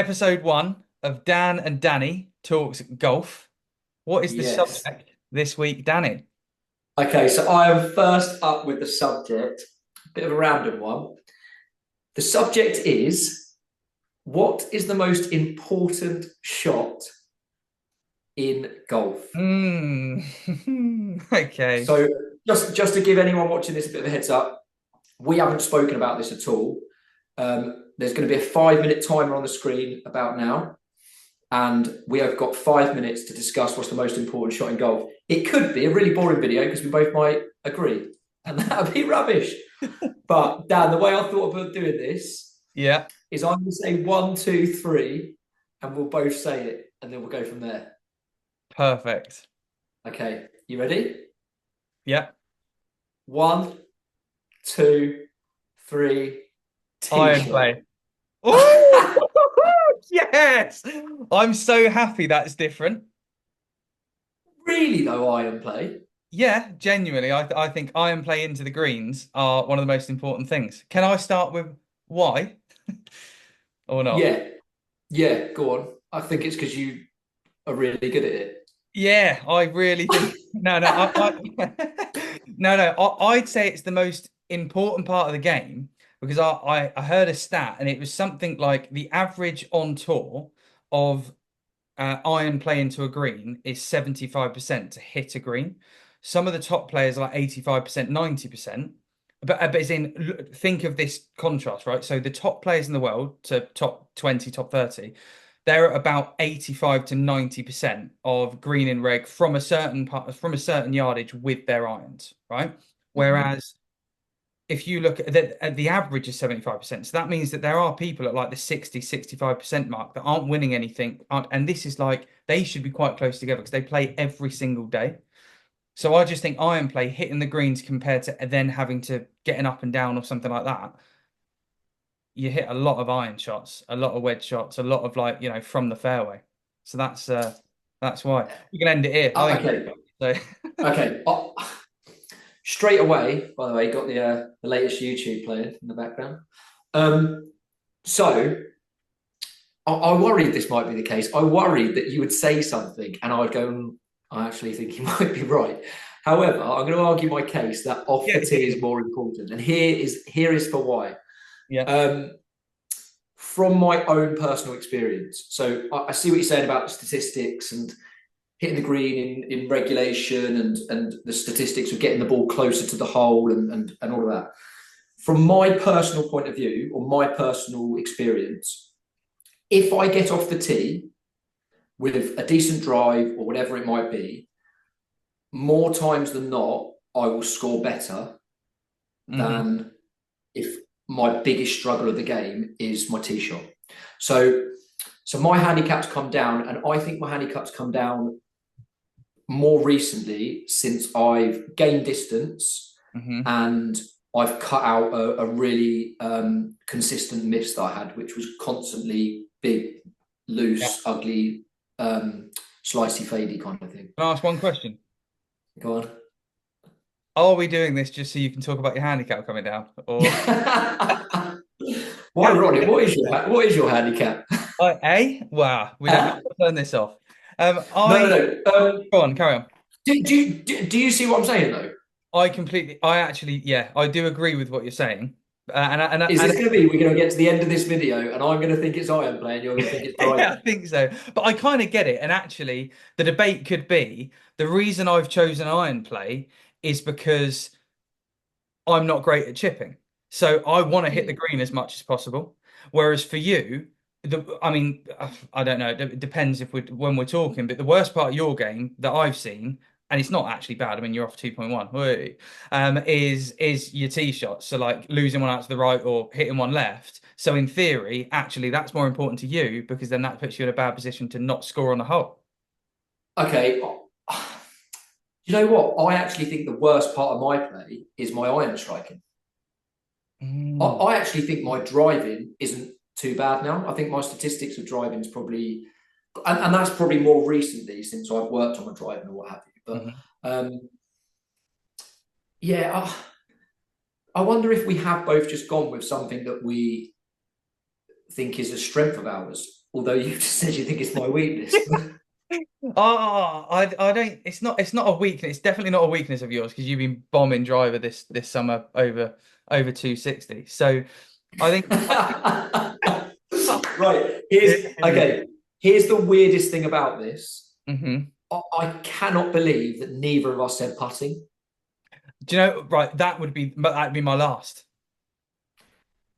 Episode 1 of Dan and Danny Talks Golf. What is the Yes. subject this week, Danny? Okay, so I am first up with the subject. Bit of a random one. The subject is, what is the most important shot in golf? Hmm. Okay. So just to give anyone watching this a bit of a heads up, we haven't spoken about this at all. There's going to be a 5 minute timer on the screen about now, and we have got 5 minutes to discuss what's the most important shot in golf. It could be a really boring video because we both might agree, and that would be rubbish. But Dan, the way I thought about doing this Yeah, is I'm going to say one, two, three, and we'll both say it, and then we'll go from there. perfect. Okay, you ready? Yeah. One, two, three, tee Iron shot. play. Oh, yes. I'm so happy that's different. Really though, iron play. Yeah, genuinely, I think iron play into the greens are one of the most important things. Can I start with why or not? Yeah, yeah. Go on. I think it's because you are really good at it. Yeah, I really think I'd say it's the most important part of the game because I heard a stat and it was something like the average on tour of iron play into a green is 75% to hit a green. Some of the top players are like 85%, 90%. But as in, think of this contrast, right? So the top players in the world to top 20, top 30, they're at about 85 to 90% of green and reg from a certain part, from a certain yardage with their irons, right? Mhm. Whereas if you look at the average is 75%. So that means that there are people at like the 60, 65% mark that aren't winning anything. And this is like, they should be quite close together because they play every single day. So I just think iron play hitting the greens compared to then having to getting up and down or something like that. You hit a lot of iron shots, a lot of wedge shots, a lot of like, from the fairway. So that's why. We can end it here. I think Okay, so. okay. Straight away, by the way, got the latest YouTube playing in the background. Um, so I worried this might be the case. I worried that you would say something and I would go, I actually think you might be right. However, I'm going to argue my case that off Yeah, the yeah, tee is yeah. more important. And here is for why. Yeah. Um, from my own personal experience. So I see what you're saying about the statistics and hitting the green in regulation and the statistics of getting the ball closer to the hole and all of that. From my personal point of view or my personal experience, if I get off the tee with a decent drive or whatever it might be, more times than not, I will score better Hmm. than if my biggest struggle of the game is my tee shot. So, so my handicaps come down, and I think my handicaps come down more recently since I've gained distance Hmm. and I've cut out a really consistent miss that I had, which was constantly big, Yeah. loose, ugly, slicey, fadey kind of thing. Can I ask one question? Go on. Are we doing this just so you can talk about your handicap coming down? Or While we're on it, what is your handicap? Wow, we don't have to turn this off. No, no, I no. Go on, carry on. Do you see what I'm saying though? I actually, yeah, I do agree with what you're saying. Is And this going to be we're going to get to the end of this video and I'm going to think it's iron play and you're going to think it's yeah, I driving? think so. But I kind of get it. And actually, the debate could be the reason I've chosen iron play is because I'm not great at chipping. So I want to hit the Mm. green as much as possible. Whereas for you, I mean, I don't know. It depends if we when we're talking. But the worst part of your game that I've seen, and it's not actually bad. I mean, you're off 2.1. Is your tee shots. So like losing one out to the right or hitting one left. So in theory, actually, that's more important to you because then that puts you in a bad position to not score on the hole. Okay. You know what? I actually think the worst part of my play is my iron striking. Mm. I actually think my driving isn't too bad now. I think my statistics of driving is probably, and that's probably more recently since I've worked on my driving or what have you. But Mhm. um, yeah, I wonder if we have both just gone with something that we think is a strength of ours. although you just said you think it's my weakness. I don't. It's not a weakness. It's definitely not a weakness of yours because you've been bombing driver this summer over 260. So I think Right. Here's the weirdest thing about this. Mhm. I cannot believe that neither of us said putting. Do you know? Right, that'd be my last. Yeah,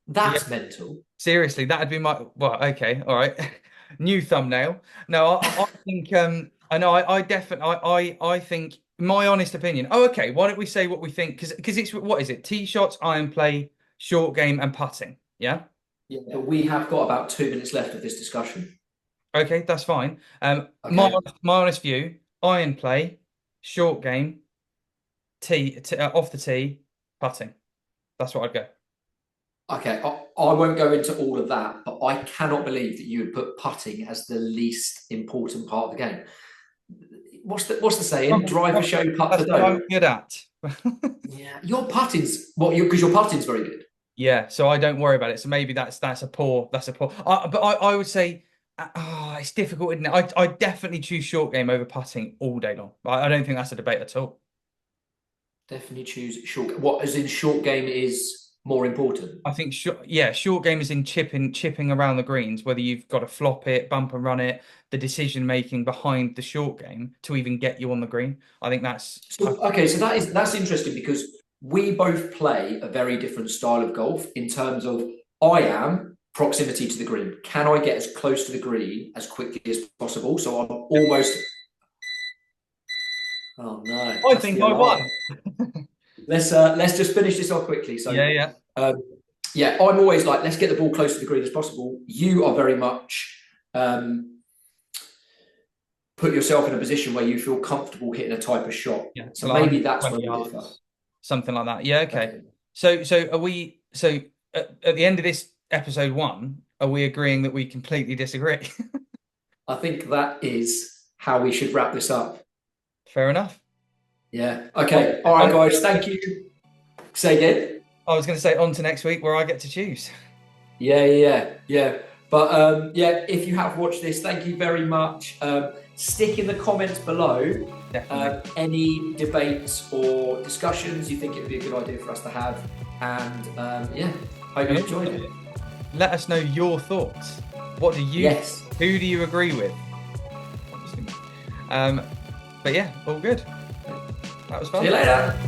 That's mental. seriously, that'd be my. Well, okay, all right. New thumbnail. No, I think I know I definitely I think my honest opinion. Oh, okay. Why don't we say what we think? Because it's what is it? Tee shots, iron play, short game, and putting. Yeah. Yeah, but we have got about 2 minutes left of this discussion. Okay, that's fine. Okay. My honest view: iron play, short game, off the tee, putting. That's what I'd go. Okay. I won't go into all of that, but I cannot believe that you would put putting as the least important part of the game. What's the saying? Drive the show, putt the That's what I'm dough. good at. Yeah, your putting's because your putting's very good. Yeah, so I don't worry about it. So maybe that's a poor but I would say it's difficult, isn't it? I definitely choose short game over putting all day long. I don't think that's a debate at all. Definitely choose short. What, as in short game is more important? I think short game is in chipping around the greens, whether you've got to flop it, bump and run it, the decision making behind the short game to even get you on the green. I think that's Okay, so that's interesting because we both play a very different style of golf in terms of I am proximity to the green. Can I get as close to the green as quickly as possible? So I'm almost. Oh no, I that's think the I alarm. won. Let's just finish this off quickly. So Yeah. yeah, I'm always like, let's get the ball close to the green as possible. You are very much put yourself in a position where you feel comfortable hitting a type of shot. Yeah. So Like maybe that's 120 where we differ. yards, something like that. Yeah, okay. Okay. So are we at the end of this episode one, are we agreeing that we completely disagree? I think that is how we should wrap this up. Fair enough. Yeah. Okay. All right, guys. Thank you. Say again. I was going to say on to next week where I get to choose. Yeah. But yeah, if you have watched this, thank you very much. Stick in the comments below any debates or discussions you think it would be a good idea for us to have. And yeah, hope you enjoyed it. Let us know your thoughts. What do you? Yes. Who do you agree with? But yeah, all good. That was fun. See you later.